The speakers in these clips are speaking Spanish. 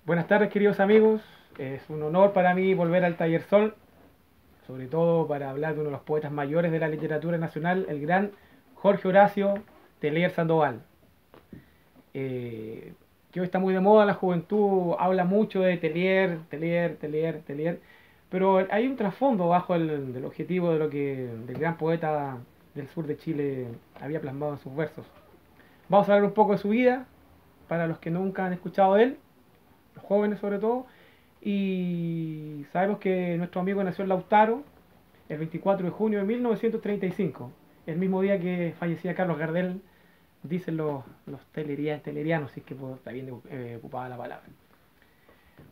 Buenas tardes, queridos amigos. Es un honor para mí volver al Taller Sol, sobre todo para hablar de uno de los poetas mayores de la literatura nacional, el gran Jorge Horacio Tellier Sandoval. Que hoy está muy de moda, la juventud habla mucho de Tellier, pero hay un trasfondo bajo del objetivo de lo que del gran poeta del sur de Chile había plasmado en sus versos. Vamos a hablar un poco de su vida, para los que nunca han escuchado de él, los jóvenes sobre todo, y sabemos que nuestro amigo nació en Lautaro el 24 de junio de 1935, el mismo día que fallecía Carlos Gardel, dicen los tellerianos, si es que está bien ocupada la palabra.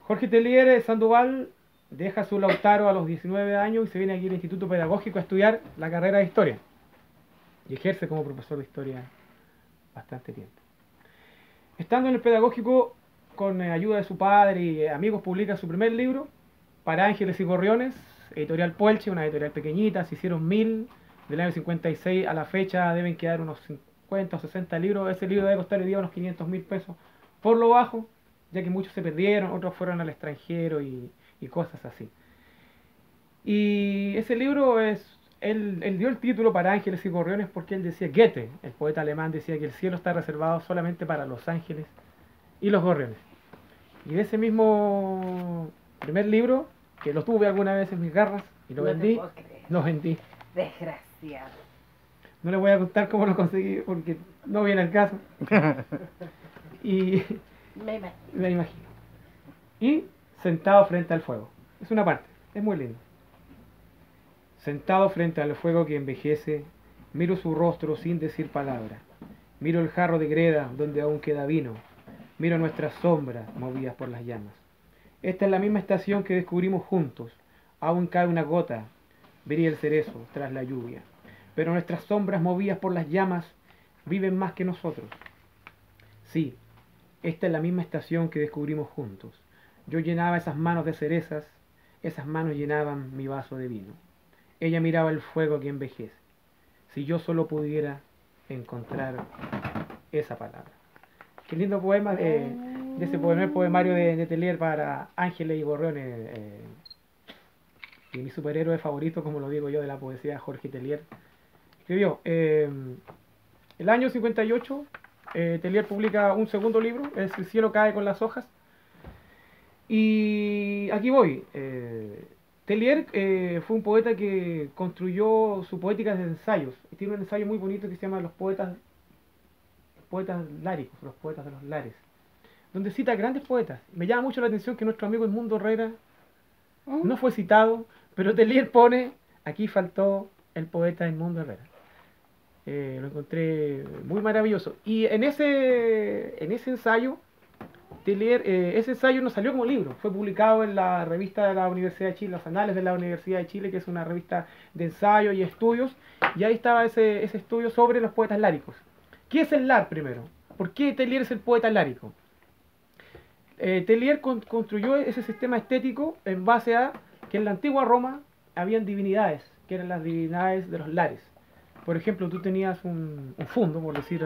Jorge Tellier Sandoval deja su Lautaro a los 19 años y se viene aquí al Instituto Pedagógico a estudiar la carrera de Historia, y ejerce como profesor de Historia bastante tiempo. Estando en el Pedagógico, con ayuda de su padre y amigos, publica su primer libro, Para Ángeles y Gorriones, editorial Puelche, una editorial pequeñita, se hicieron 1000, del año 56 a la fecha deben quedar unos 50 o 60 libros, ese libro debe costar hoy día unos 500.000 pesos, por lo bajo, ya que muchos se perdieron, otros fueron al extranjero y cosas así. Y ese libro él dio el título Para Ángeles y Gorriones porque él decía, Goethe, el poeta alemán, decía que el cielo está reservado solamente para los ángeles y los gorriones. Y de ese mismo primer libro, que lo tuve alguna vez en mis garras y lo vendí, lo vendí. Desgraciado. No les voy a contar cómo lo conseguí porque no viene al caso. Y me imagino. Y sentado frente al fuego. Es una parte, es muy lindo. Sentado frente al fuego que envejece, miro su rostro sin decir palabra. Miro el jarro de greda donde aún queda vino. Miro nuestras sombras movidas por las llamas. Esta es la misma estación que descubrimos juntos. Aún cae una gota. Vería el cerezo tras la lluvia. Pero nuestras sombras movidas por las llamas viven más que nosotros. Sí, esta es la misma estación que descubrimos juntos. Yo llenaba esas manos de cerezas, esas manos llenaban mi vaso de vino. Ella miraba el fuego que envejece. Si yo solo pudiera encontrar esa palabra. Qué lindo poema de ese primer poemario de Tellier para Ángeles y Gorriones. Y mi superhéroe favorito, como lo digo yo, de la poesía, Jorge Tellier. Escribió, el año 58, Tellier publica un segundo libro, El cielo cae con las hojas. Y aquí voy. Tellier fue un poeta que construyó su poética de ensayos. Tiene un ensayo muy bonito que se llama Los poetas láricos, los poetas de los lares, donde cita a grandes poetas. Me llama mucho la atención que nuestro amigo Edmundo Herrera no fue citado, pero Tellier pone, aquí faltó el poeta Edmundo Herrera. Lo encontré muy maravilloso. Y en ese ensayo, Tellier, ese ensayo no salió como libro, fue publicado en la revista de la Universidad de Chile, Los Anales de la Universidad de Chile, que es una revista de ensayo y estudios, y ahí estaba ese estudio sobre los poetas láricos. ¿Qué es el lar primero? ¿Por qué Tellier es el poeta lárico? Tellier construyó ese sistema estético en base a que en la antigua Roma habían divinidades, que eran las divinidades de los lares. Por ejemplo, tú tenías un fundo, por decir,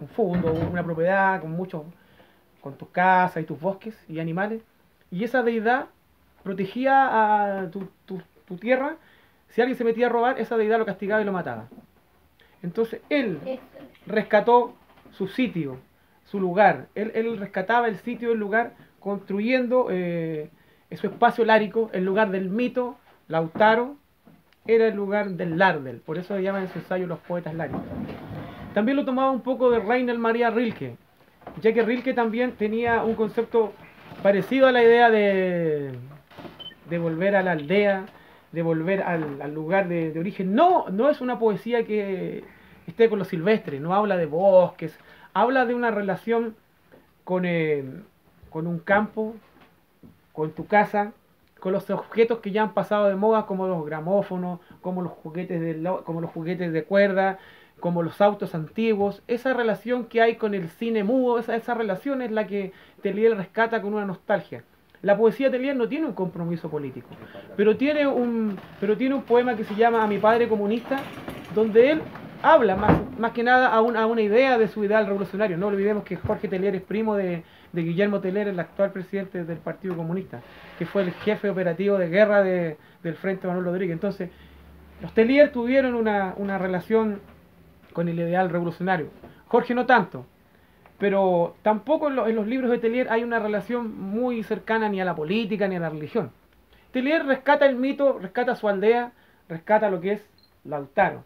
un fundo, una propiedad con tus casas y tus bosques y animales, y esa deidad protegía a tu tierra. Si alguien se metía a robar, esa deidad lo castigaba y lo mataba. Entonces él rescató su sitio, su lugar. Él rescataba el sitio, el lugar, construyendo su espacio lárico, el lugar del mito. Lautaro era el lugar del Lardel, por eso se llaman en su ensayo los poetas láricos. También lo tomaba un poco de Rainer Maria Rilke, ya que Rilke también tenía un concepto parecido a la idea de volver a la aldea, de volver al lugar de origen. No es una poesía que esté con lo silvestre, no habla de bosques, habla de una relación con un campo, con tu casa, con los objetos que ya han pasado de moda, como los gramófonos, como los juguetes de cuerda, como los autos antiguos. Esa relación que hay con el cine mudo, esa relación es la que Tellier rescata con una nostalgia. La poesía de Tellier no tiene un compromiso político, pero tiene un poema que se llama A mi padre comunista, donde él habla más que nada a una idea de su ideal revolucionario. No olvidemos que Jorge Tellier es primo de de Guillermo Teller, el actual presidente del Partido Comunista, que fue el jefe operativo de guerra del Frente Manuel Rodríguez. Entonces, los Tellier tuvieron una relación con el ideal revolucionario. Jorge no tanto, pero tampoco en los libros de Tellier hay una relación muy cercana ni a la política ni a la religión. Tellier rescata el mito, rescata su aldea, rescata lo que es Lautaro.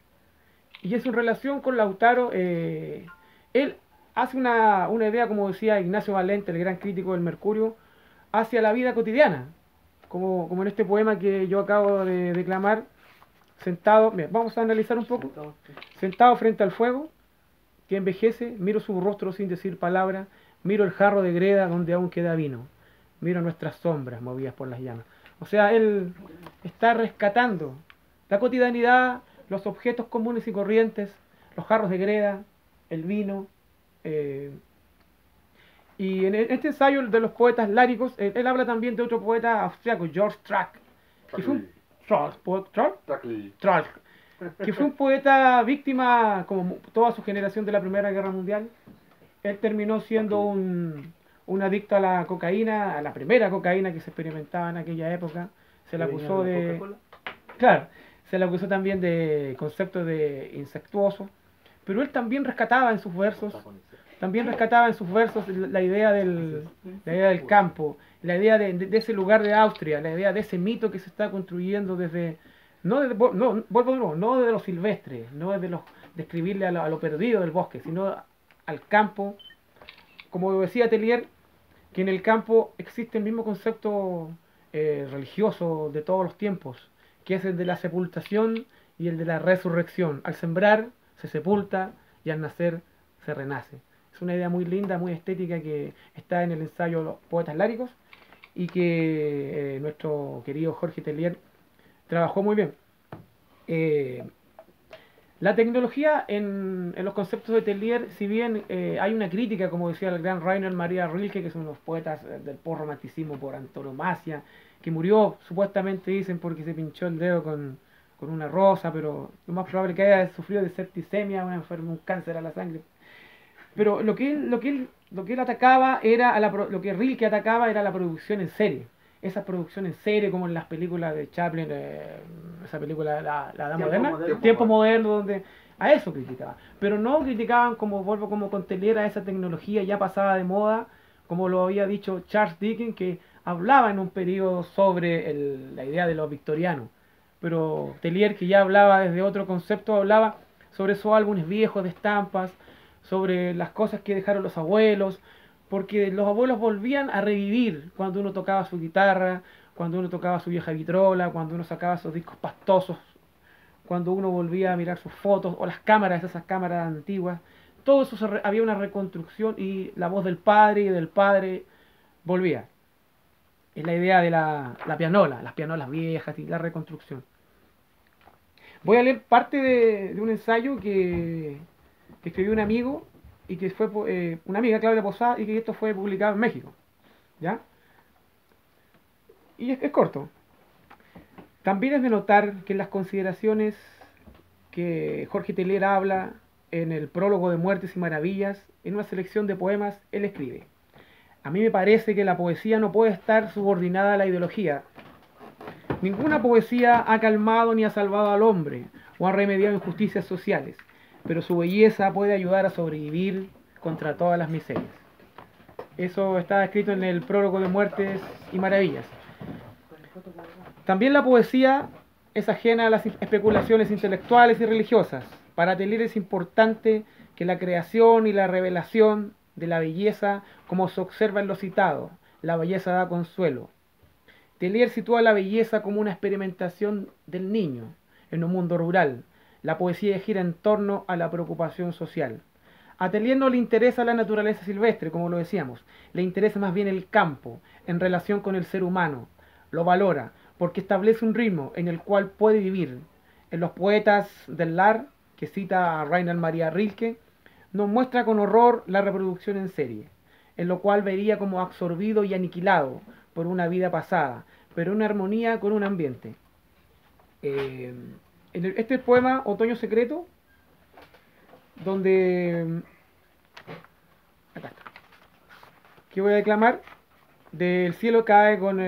Y es en relación con Lautaro, él hace una idea, como decía Ignacio Valente, el gran crítico del Mercurio, hacia la vida cotidiana, como en este poema que yo acabo de declamar, sentado, mira, vamos a analizar un poco, sentado frente al fuego, que envejece, miro su rostro sin decir palabra, miro el jarro de greda donde aún queda vino, miro nuestras sombras movidas por las llamas. O sea, él está rescatando la cotidianidad, los objetos comunes y corrientes, los jarros de greda, el vino. Y en este ensayo de los poetas líricos, él habla también de otro poeta austriaco, George Track, que fue un, Track, que fue un poeta víctima, como toda su generación de la Primera Guerra Mundial. Él terminó siendo un adicto a la cocaína, a la primera cocaína que se experimentaba en aquella época. Se le acusó de... Claro, se le acusó también de conceptos de insectuoso. Pero él también rescataba en sus versos, la idea del campo, la idea de ese lugar de Austria, la idea de ese mito que se está construyendo desde... No desde lo silvestre, no desde de escribirle a lo perdido del bosque, sino al campo. Como decía Tellier, que en el campo existe el mismo concepto religioso de todos los tiempos, que es el de la sepultación y el de la resurrección. Al sembrar se sepulta y al nacer se renace. Es una idea muy linda, muy estética, que está en el ensayo Los Poetas Líricos y que nuestro querido Jorge Tellier trabajó muy bien. La tecnología en los conceptos de Tellier, si bien hay una crítica, como decía el gran Rainer Maria Rilke, que son los poetas del postromanticismo por antonomasia, que murió, supuestamente dicen, porque se pinchó el dedo con una rosa, pero lo más probable es que haya sufrido de septicemia, un cáncer a la sangre. Pero lo que él atacaba era, lo que Rilke atacaba era la producción en serie. Esa producción en serie, como en las películas de Chaplin, esa película, la Edad Moderna, Tiempo Moderno, donde a eso criticaban. Pero no criticaban, como con Tellier, a esa tecnología ya pasada de moda, como lo había dicho Charles Dickens, que hablaba en un periodo sobre la idea de los victorianos. Pero Tellier, que ya hablaba desde otro concepto, hablaba sobre esos álbumes viejos de estampas, sobre las cosas que dejaron los abuelos, porque los abuelos volvían a revivir cuando uno tocaba su guitarra, cuando uno tocaba su vieja vitrola, cuando uno sacaba esos discos pastosos, cuando uno volvía a mirar sus fotos o las cámaras, esas cámaras antiguas. Todo eso había una reconstrucción y la voz del padre y del padre volvía. Es la idea de la pianola, las pianolas viejas y la reconstrucción. Voy a leer parte de un ensayo que escribió un amigo y que fue una amiga, Claudia Posada, y que esto fue publicado en México. ¿Ya? Y es corto. También es de notar que en las consideraciones que Jorge Tellier habla en el prólogo de Muertes y Maravillas, en una selección de poemas, él escribe: a mí me parece que la poesía no puede estar subordinada a la ideología. Ninguna poesía ha calmado ni ha salvado al hombre o ha remediado injusticias sociales, pero su belleza puede ayudar a sobrevivir contra todas las miserias. Eso está escrito en el prólogo de Muertes y Maravillas. También la poesía es ajena a las especulaciones intelectuales y religiosas. Para Tellier es importante que la creación y la revelación de la belleza, como se observa en lo citado, la belleza da consuelo. Tellier sitúa la belleza como una experimentación del niño en un mundo rural. La poesía gira en torno a la preocupación social. A Tellier no le interesa la naturaleza silvestre, como lo decíamos, le interesa más bien el campo, en relación con el ser humano. Lo valora, porque establece un ritmo en el cual puede vivir. En los poetas del Lar, que cita a Rainer Maria Rilke, nos muestra con horror la reproducción en serie, en lo cual vería como absorbido y aniquilado por una vida pasada, pero en armonía con un ambiente. Este poema, Otoño Secreto, donde... Acá está. que voy a declamar, del cielo cae con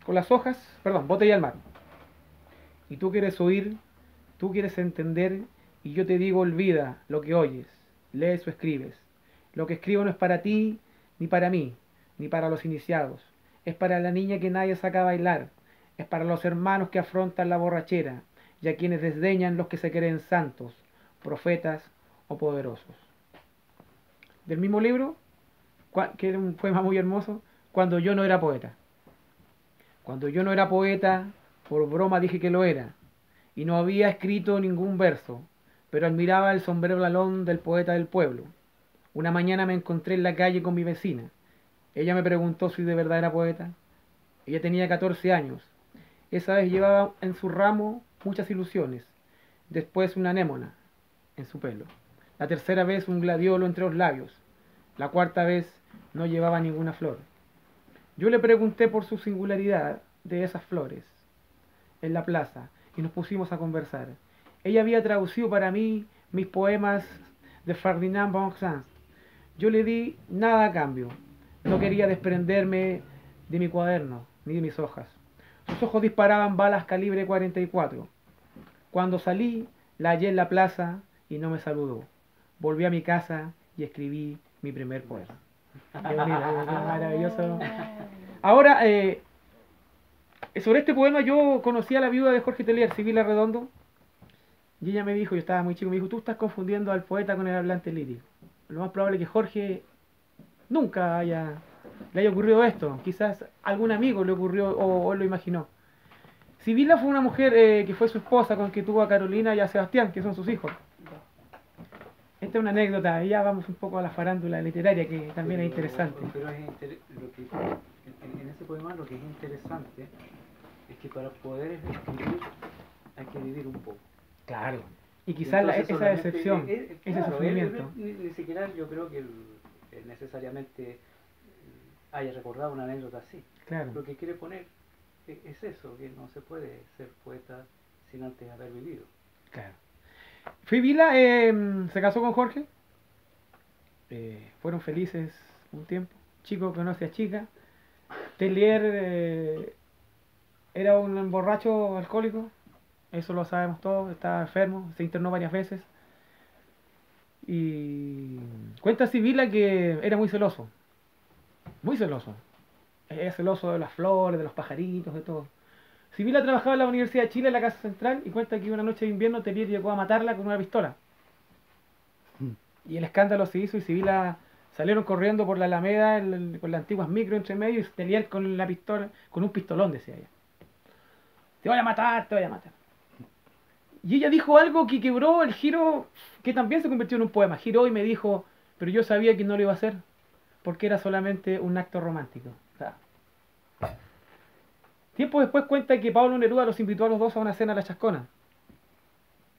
las hojas, perdón, botella al mar. Y tú quieres oír, tú quieres entender, y yo te digo, olvida lo que oyes, lees o escribes. Lo que escribo no es para ti, ni para mí, ni para los iniciados. Es para la niña que nadie saca a bailar. Es para los hermanos que afrontan la borrachera, y a quienes desdeñan los que se creen santos, profetas o poderosos. Del mismo libro, que era un poema muy hermoso, Cuando yo no era poeta. Cuando yo no era poeta, por broma dije que lo era, y no había escrito ningún verso, pero admiraba el sombrero lalón del poeta del pueblo. Una mañana me encontré en la calle con mi vecina. Ella me preguntó si de verdad era poeta. Ella tenía 14 años. Esa vez llevaba en su ramo muchas ilusiones. Después una anémona en su pelo. La tercera vez un gladiolo entre los labios. La cuarta vez no llevaba ninguna flor. Yo le pregunté por su singularidad de esas flores en la plaza y nos pusimos a conversar. Ella había traducido para mí mis poemas de Ferdinand Bonsanz. Yo le di nada a cambio. No quería desprenderme de mi cuaderno ni de mis hojas. Sus ojos disparaban balas calibre 44. Cuando salí, la hallé en la plaza y no me saludó. Volví a mi casa y escribí mi primer poema. Qué bonito, qué maravilloso. Ahora, sobre este poema yo conocí a la viuda de Jorge Teillier, Sibila Redondo, y ella me dijo, yo estaba muy chico, me dijo, tú estás confundiendo al poeta con el hablante lírico. Lo más probable es que Jorge nunca le haya ocurrido esto. Quizás algún amigo le ocurrió o él lo imaginó. Sibila fue una mujer que fue su esposa con que tuvo a Carolina y a Sebastián, que son sus hijos. Esta es una anécdota, y ya vamos un poco a la farándula literaria, que también es interesante. Pero en ese poema lo que es interesante es que para poder escribir hay que vivir un poco. Claro. Y quizás esa decepción, ese sufrimiento. Ni siquiera yo creo que necesariamente haya recordado una anécdota así. Claro. Lo que quiere poner es eso, que no se puede ser poeta sin antes haber vivido. Claro. Sibila se casó con Jorge. Fueron felices un tiempo. Chico conoce a chica. Teillier era un borracho alcohólico. Eso lo sabemos todos. Estaba enfermo. Se internó varias veces. Y cuenta Sibila que era muy celoso. Muy celoso. Era celoso de las flores, de los pajaritos, de todo. Sibila trabajaba en la Universidad de Chile, en la Casa Central, y cuenta que una noche de invierno Teillier llegó a matarla con una pistola. Y el escándalo se hizo y Sibila salieron corriendo por la Alameda con las antiguas micro entre medio y Teillier con la pistola, con un pistolón, decía ella. Te voy a matar, te voy a matar. Y ella dijo algo que quebró el giro, que también se convirtió en un poema. Giró y me dijo, pero yo sabía que no lo iba a hacer, porque era solamente un acto romántico. O sea, tiempo después cuenta que Pablo Neruda los invitó a los dos a una cena a la Chascona.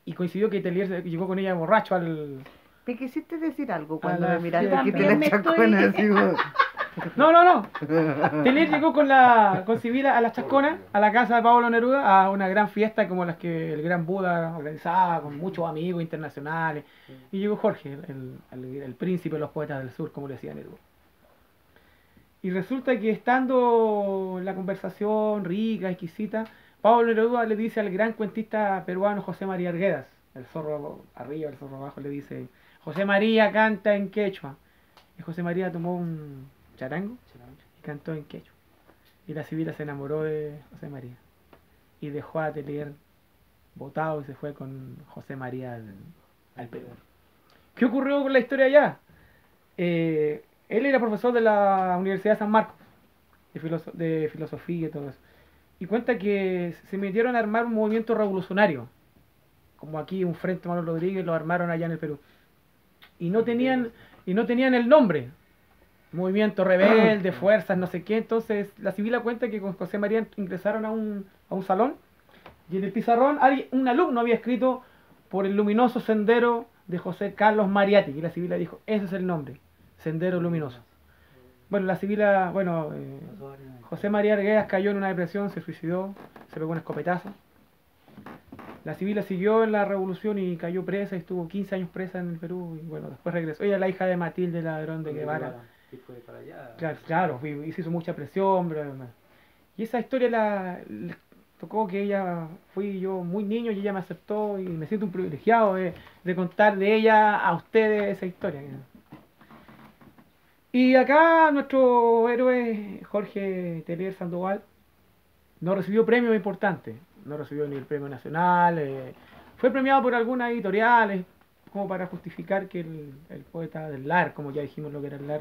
Y coincidió que Teillier llegó con ella borracho al... ¿Me quisiste decir algo cuando me la miraste fiesta. aquí de También la me chacona? estoy- Así como... No. Teillier llegó con Sibila a la Chascona, a la casa de Pablo Neruda, a una gran fiesta como las que el Gran Buda organizaba, con muchos amigos internacionales. Y llegó Jorge, el príncipe de los poetas del sur, como le decía Neruda. Y resulta que estando en la conversación rica, exquisita, Pablo Neruda le dice al gran cuentista peruano José María Arguedas, el zorro arriba, el zorro abajo, le dice, José María canta en quechua. Y José María tomó un charango y cantó en quechua. Y la Sibila se enamoró de José María. Y dejó a Teillier botado y se fue con José María al Perú. ¿Qué ocurrió con la historia allá? Él era profesor de la Universidad de San Marcos, de filosofía y todo eso. Y cuenta que se metieron a armar un movimiento revolucionario, como aquí un Frente Manuel Rodríguez, lo armaron allá en el Perú. Y no tenían el nombre. Movimiento rebelde, fuerzas, no sé qué. Entonces la Sibila cuenta que con José María ingresaron a un salón y en el pizarrón un alumno había escrito por el luminoso sendero de José Carlos Mariátegui. Y la Sibila dijo, ese es el nombre, Sendero Luminoso. Bueno, la Sibila, José María Arguedas cayó en una depresión, se suicidó, se pegó un escopetazo. La Sibila siguió en la revolución y cayó presa y estuvo 15 años presa en el Perú y bueno, después regresó. Ella es la hija de Matilde Ladrón de Guevara. Que fue para allá. Claro, claro, y se hizo mucha presión, y esa historia tocó que ella, fui yo muy niño y ella me aceptó y me siento un privilegiado de contar de ella a ustedes esa historia. Y acá nuestro héroe Jorge Tellier Sandoval no recibió premios importantes, no recibió ni el premio nacional, fue premiado por algunas editoriales como para justificar que el poeta del LAR, como ya dijimos lo que era el LAR,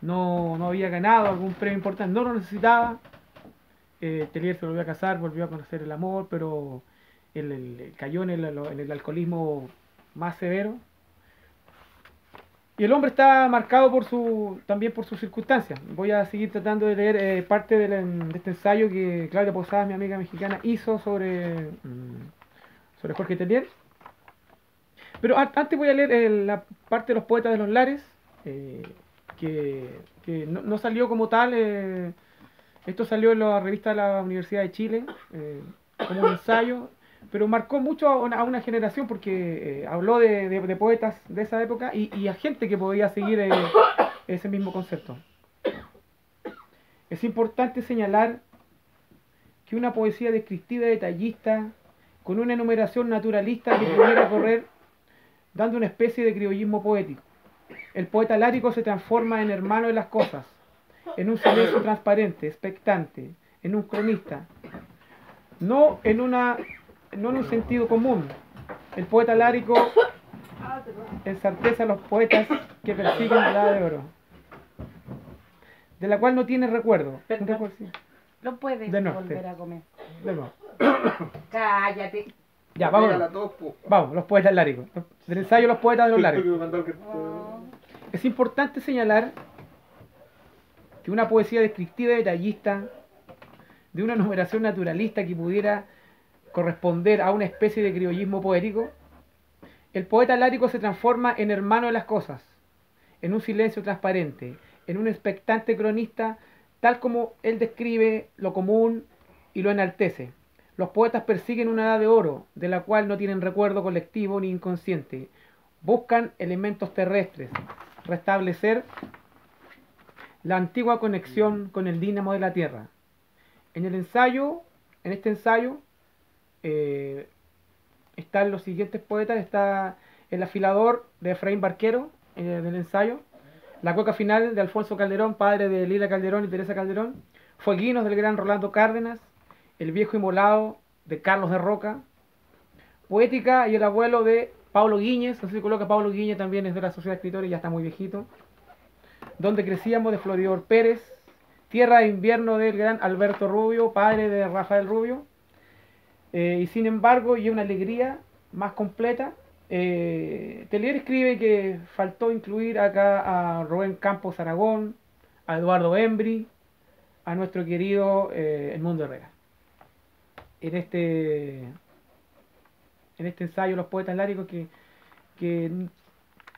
no había ganado algún premio importante, no lo necesitaba. Tellier se volvió a casar, volvió a conocer el amor, pero cayó en el alcoholismo más severo. Y el hombre está marcado también por sus circunstancias. Voy a seguir tratando de leer parte de este ensayo que Claudia Posadas, mi amiga mexicana, hizo sobre Jorge Tellier. Pero antes voy a leer la parte de los poetas de los lares, que no salió como tal. Esto salió en la revista de la Universidad de Chile, como un ensayo, pero marcó mucho a una generación porque habló de poetas de esa época y a gente que podía seguir ese mismo concepto. Es importante señalar que una poesía descriptiva y detallista, con una enumeración naturalista que pudiera correr, dando una especie de criollismo poético. El poeta lárico se transforma en hermano de las cosas, en un silencio transparente, expectante, en un cronista, no en un sentido común. El poeta lárico ensartece a los poetas que persiguen la edad de oro, de la cual no tiene recuerdo. Un recuerdo, sí. No puedes De nuevo, volver sí. a comer. De nuevo. Cállate. Ya, vamos. Vamos, los poetas láricos. Del ensayo Los poetas de los láricos. Es importante señalar que una poesía descriptiva y detallista, de una numeración naturalista que pudiera corresponder a una especie de criollismo poético, el poeta lárico se transforma en hermano de las cosas, en un silencio transparente, en un expectante cronista, tal como él describe lo común y lo enaltece. Los poetas persiguen una edad de oro, de la cual no tienen recuerdo colectivo ni inconsciente. Buscan elementos terrestres, restablecer la antigua conexión con el dínamo de la tierra. En este ensayo, están los siguientes poetas. Está El afilador de Efraín Barquero, del ensayo. La cueca final de Alfonso Calderón, padre de Lila Calderón y Teresa Calderón. Fueguinos del gran Rolando Cárdenas. El viejo inmolado de Carlos de Roca. Poética y el abuelo de Pablo Guíñez. No sé si coloca Pablo Guíñez, también es de la Sociedad de Escritores, ya está muy viejito. Donde crecíamos, de Floridor Pérez. Tierra de invierno del gran Alberto Rubio, padre de Rafael Rubio. Y sin embargo, y una alegría más completa, Tellier escribe que faltó incluir acá a Rubén Campos Aragón, a Eduardo Embry, a nuestro querido Edmundo Herrera. En este ensayo Los poetas láricos, que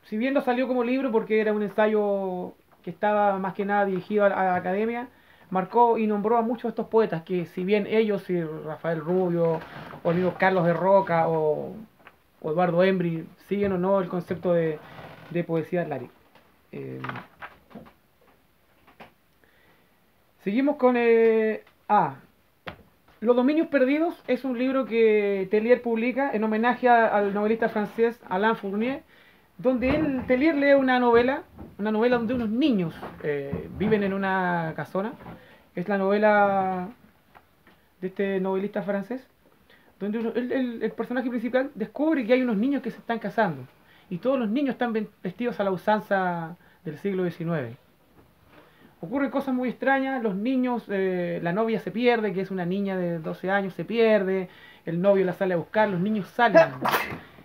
si bien no salió como libro porque era un ensayo que estaba más que nada dirigido a la academia, marcó y nombró a muchos de estos poetas que, si bien ellos y Rafael Rubio o el mismo Carlos de Roca o Eduardo Embry siguen o no el concepto de poesía lárica. Seguimos con Los dominios perdidos. Es un libro que Tellier publica en homenaje al novelista francés Alain Fournier, donde Tellier lee una novela donde unos niños viven en una casona. Es la novela de este novelista francés, donde el personaje principal descubre que hay unos niños que se están casando, y todos los niños están vestidos a la usanza del siglo XIX. Ocurren cosas muy extrañas, los niños, la novia se pierde, que es una niña de 12 años, se pierde, el novio la sale a buscar, los niños salen.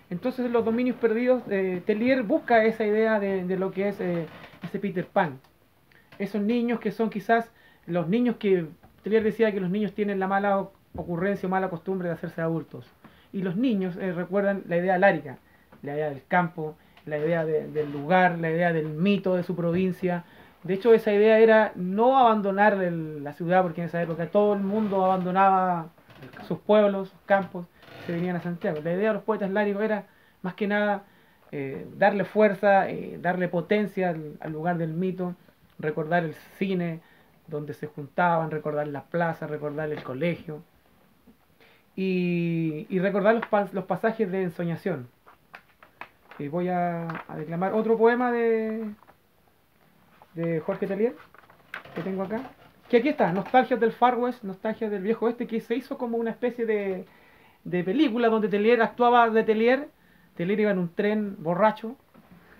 Entonces en Los dominios perdidos, Tellier busca esa idea de lo que es ese Peter Pan. Esos niños que son quizás los niños que Tellier decía que los niños tienen la mala ocurrencia o mala costumbre de hacerse adultos. Y los niños recuerdan la idea lárica, la idea del campo, la idea del lugar, la idea del mito de su provincia. De hecho, esa idea era no abandonar la ciudad, porque en esa época todo el mundo abandonaba sus pueblos, sus campos, se venían a Santiago. La idea de los poetas líricos era, más que nada, darle fuerza, darle potencia al lugar del mito, recordar el cine donde se juntaban, recordar la plaza, recordar el colegio y recordar los pasajes de ensoñación. Y voy a declamar otro poema de Jorge Telier que tengo acá. Que aquí está, Nostalgias del Far West, Nostalgias del Viejo Oeste, que se hizo como una especie de película donde Telier actuaba de Telier. Telier iba en un tren borracho,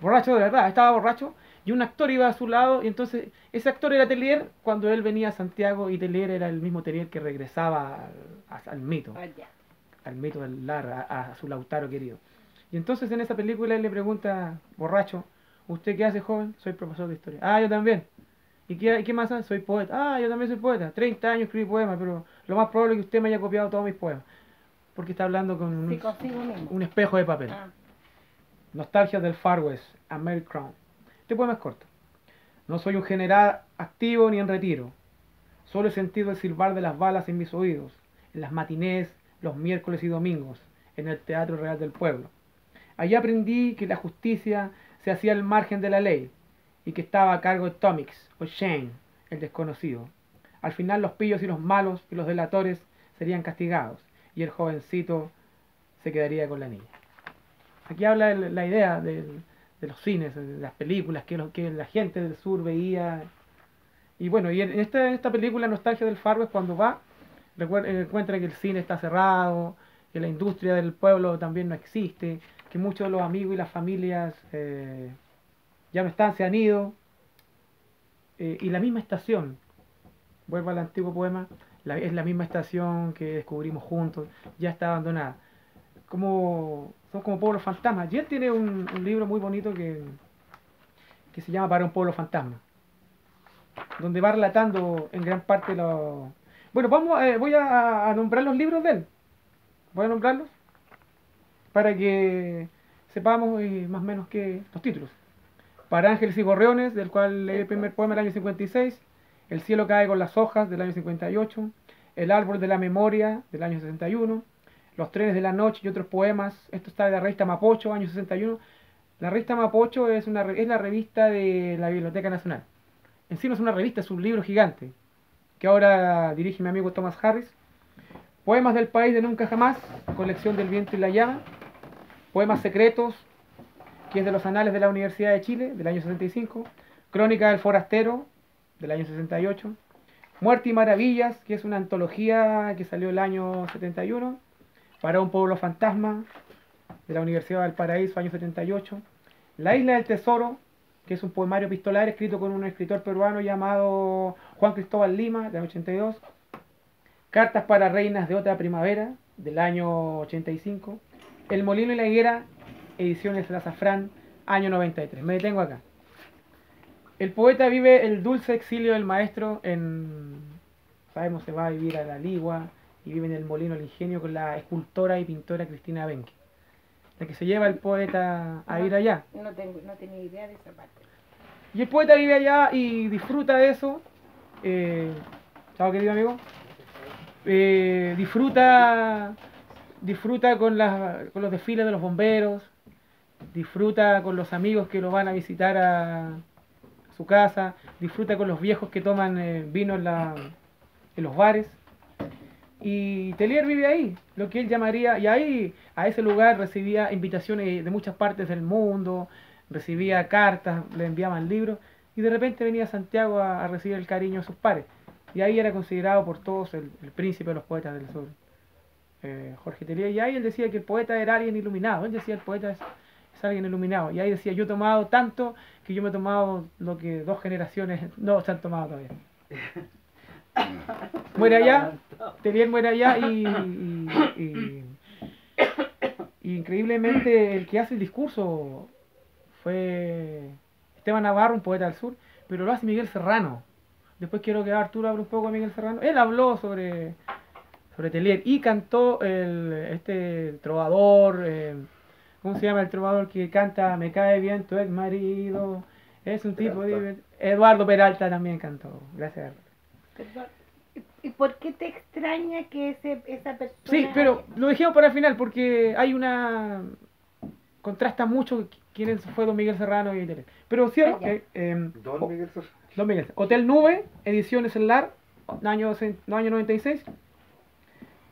borracho de verdad, estaba borracho, y un actor iba a su lado, y entonces ese actor era Telier cuando él venía a Santiago, y Telier era el mismo Telier que regresaba al mito, Allá. al mito del Lar, a su Lautaro querido. Y entonces en esa película él le pregunta, borracho, ¿usted qué hace, joven? Soy profesor de historia. Ah, yo también. ¿Y qué más hace? Soy poeta. Ah, yo también soy poeta. 30 años escribí poemas, pero lo más probable es que usted me haya copiado todos mis poemas. Porque está hablando con Sí, consigo mismo. un espejo de papel. Ah, Nostalgia del Far West, a Mary Crown. Este poema es corto. No soy un general activo ni en retiro. Solo he sentido el silbar de las balas en mis oídos, en las matinés, los miércoles y domingos, en el Teatro Real del Pueblo. Allí aprendí que la justicia se hacía al margen de la ley y que estaba a cargo de Tomix o Shane, el desconocido. Al final los pillos y los malos y los delatores serían castigados y el jovencito se quedaría con la niña. Aquí habla la idea de los cines, de las películas que la gente del sur veía. Y bueno, y en esta película Nostalgia del Far West, cuando va, encuentra que el cine está cerrado, que la industria del pueblo también no existe, que muchos de los amigos y las familias ya no están, se han ido. Y la misma estación, vuelvo al antiguo poema, es la misma estación que descubrimos juntos, ya está abandonada. Son como pueblos fantasmas. Y él tiene un libro muy bonito que se llama Para un pueblo fantasma, donde va relatando en gran parte los... Bueno, voy a nombrar los libros de él. Voy a nombrarlos para que sepamos más o menos que los títulos. Para Ángeles y Gorriones, del cual leí el primer poema del año 56. El cielo cae con las hojas, del año 58. El árbol de la memoria, del año 61. Los trenes de la noche y otros poemas. Esto está de la revista Mapocho, año 61. La revista Mapocho es la revista de la Biblioteca Nacional. En sí no es una revista, es un libro gigante, que ahora dirige mi amigo Thomas Harris. Poemas del país de nunca jamás, colección del viento y la llama. Poemas secretos, que es de los anales de la Universidad de Chile, del año 65. Crónica del forastero, del año 68. Muerte y maravillas, que es una antología que salió el año 71. Para un pueblo fantasma, de la Universidad del Paraíso, año 78. La isla del tesoro, que es un poemario epistolar escrito con un escritor peruano llamado Juan Cristóbal Lima, del año 82. Cartas para reinas de otra primavera, del año 85. El molino y la higuera, ediciones de Azafrán, año 93. Me detengo acá. El poeta vive el dulce exilio del maestro sabemos, se va a vivir a la Ligua y vive en el molino del ingenio con la escultora y pintora Cristina Benque, la que se lleva el poeta a ir allá. no tenía idea de esa parte. Y el poeta vive allá y disfruta de eso. Chao, querido amigo. Disfruta con los desfiles de los bomberos, disfruta con los amigos que lo van a visitar a su casa, disfruta con los viejos que toman vino en los bares. Y Telier vive ahí, lo que él llamaría, y ahí a ese lugar recibía invitaciones de muchas partes del mundo, recibía cartas, le enviaban libros, y de repente venía a Santiago a recibir el cariño de sus pares. Y ahí era considerado por todos el príncipe de los poetas del sur, Jorge Telier. Y ahí él decía que el poeta era alguien iluminado. Él decía el poeta es alguien iluminado. Y ahí decía, yo he tomado tanto que yo me he tomado lo que 2 generaciones no se han tomado todavía. Muere allá, Telier muere allá y increíblemente el que hace el discurso fue Esteban Navarro, un poeta del sur, pero lo hace Miguel Serrano. Después quiero que Arturo hable un poco de Miguel Serrano. Él habló sobre Telier y cantó el trovador, ¿cómo se llama el trovador que canta Me cae bien tu ex marido? Es un tipo de... Eduardo Peralta también cantó. Gracias. Perdón. ¿Y por qué te extraña que esa persona... Sí, pero lo dejemos para el final porque hay una... Contrasta mucho quién fue Don Miguel Serrano y Tele. Pero cierro. Ah, ya. Don Miguel Serrano. Don Miguel. Hotel Nube, Ediciones El Lar, año 96.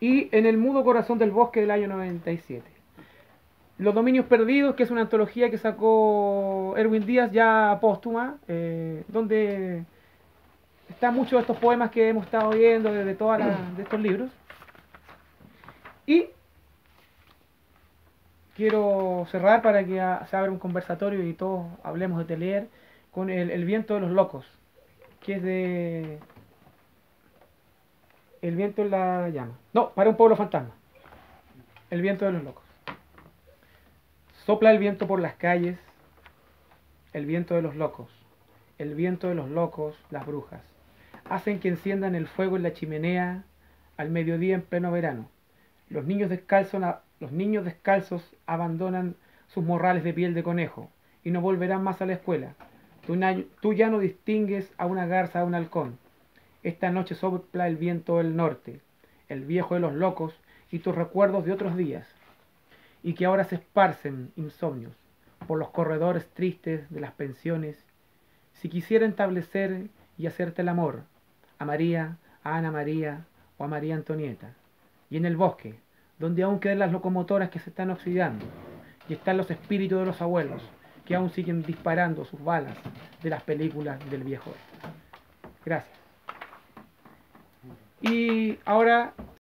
Y En el mudo corazón del bosque del año 97. Los dominios perdidos, que es una antología que sacó Erwin Díaz ya póstuma, donde están muchos de estos poemas que hemos estado viendo de estos libros. Y quiero cerrar para que se abra un conversatorio y todos hablemos de Teilhard con el viento de los locos, que es de... El viento en la llama. No, para un pueblo fantasma. El viento de los locos. Sopla el viento por las calles, el viento de los locos. El viento de los locos, las brujas. Hacen que enciendan el fuego en la chimenea al mediodía en pleno verano. Los niños descalzos abandonan sus morrales de piel de conejo y no volverán más a la escuela. Tú ya no distingues a una garza de un halcón. Esta noche sopla el viento del norte, el viejo de los locos y tus recuerdos de otros días, y que ahora se esparcen insomnios por los corredores tristes de las pensiones. Si quisiera establecer y hacerte el amor a María, a Ana María o a María Antonieta, y en el bosque, donde aún quedan las locomotoras que se están oxidando, y están los espíritus de los abuelos, que aún siguen disparando sus balas de las películas del viejo oeste. Gracias. Y ahora